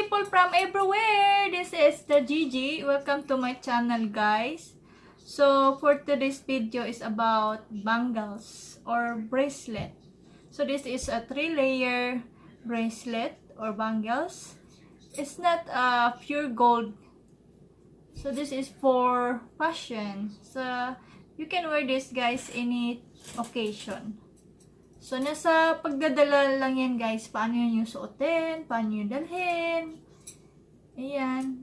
people from everywhere! This is the Gigi. Welcome to my channel, guys. So, for today's video is about bangles or bracelet. So, this is a 3-layer bracelet or bangles. It's not pure gold. So, this is for fashion. So, you can wear this, guys, any occasion. So, nasa pagdadala lang yan, guys. Paano yun yung suotin, paano yung dalhin. Ayan.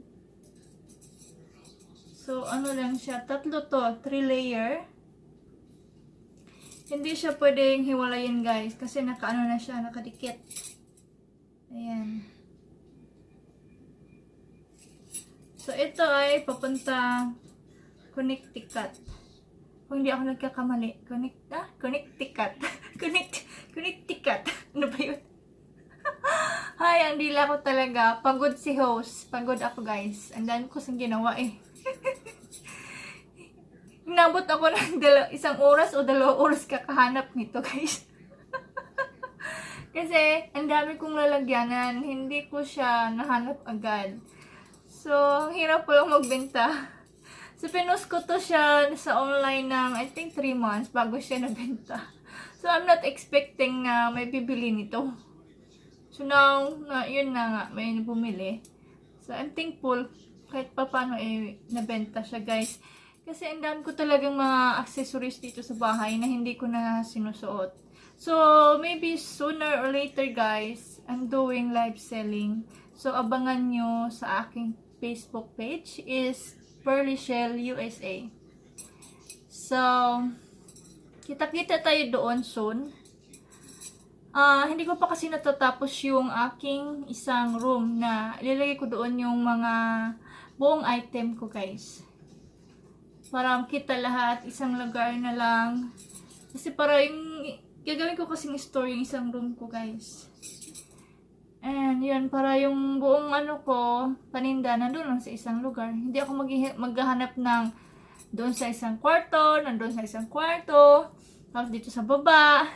So, ano lang siya. Tatlo to. 3-layer. Hindi siya pwedeng hiwalayin, guys. Kasi nakaano na siya. Nakadikit. Ayan. So, ito ay papunta Connecticut. Kung hindi ako nagkakamali. Connecticut. Connecticut. Ano ba yun? Hay, ang dila ko talaga. Pagod si host. Pagod ako, guys. Ang dami ko sang ginawa eh. Inabot ako ng 1 oras o 2 oras kakahanap nito, guys. Kasi, ang dami kong lalagyanan. Hindi ko siya nahanap agad. So, ang hirap po lang magbenta. So, pinost ko to siya sa online ng, I think, 3 months bago siya nabenta. So, I'm not expecting na may bibili nito. So, now, yun na nga, may bumili. So, I'm thankful kahit pa paano nabenta siya, guys. Kasi, ang dami ko talagang mga accessories dito sa bahay na hindi ko na sinusuot. So, maybe sooner or later, guys, I'm doing live selling. So, abangan nyo sa aking Facebook page is Pearly Shell USA. So, kita-kita tayo doon soon. Hindi ko pa kasi natatapos yung aking isang room na ilalagay ko doon yung mga buong item ko, guys. Para makita lahat, isang lugar na lang. Kasi para yung gagawin ko kasing store yung isang room ko, guys. And yun, para yung buong ano ko, paninda, nandun lang sa isang lugar. Hindi ako maghahanap ng doon sa isang kwarto, nandun sa isang kwarto, tapos dito sa baba.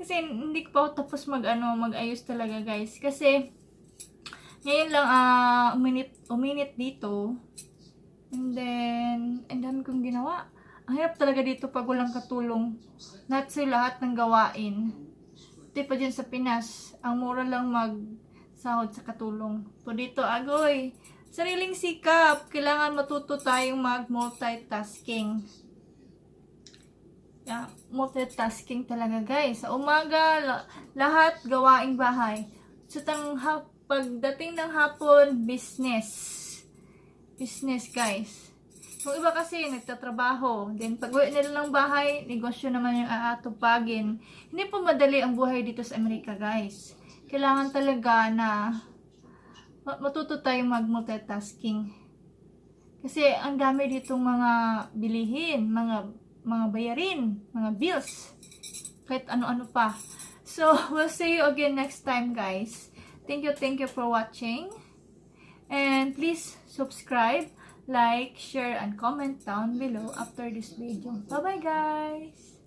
Kasi hindi ko pa ako tapos mag-ayos talaga, guys. Kasi ngayon lang uminit dito. And then, ang dami kong ginawa. Ang hirap talaga dito pag walang katulong. Lahat sa lahat ng gawain. Di pa dyan sa Pinas, ang mura lang magsahod sa katulong. So dito, agoy, sariling sikap. Kailangan matuto tayong mag-multitasking. Yeah, multitasking talaga, guys. Sa umaga, lahat gawaing bahay. So pagdating ng hapon, business. Business, guys. Yung iba kasi nagtatrabaho, then pag-uwi nila ng bahay, negosyo naman yung aatupagin. Hindi po madali ang buhay dito sa Amerika, guys. Kailangan talaga na matuto tayong mag-multitasking. Kasi ang dami ditong mga bilihin, mga bayarin, mga bills, kahit ano-ano pa. So, we'll see you again next time, guys. Thank you for watching. And please subscribe, like, share, and comment down below after this video. Bye-bye, guys!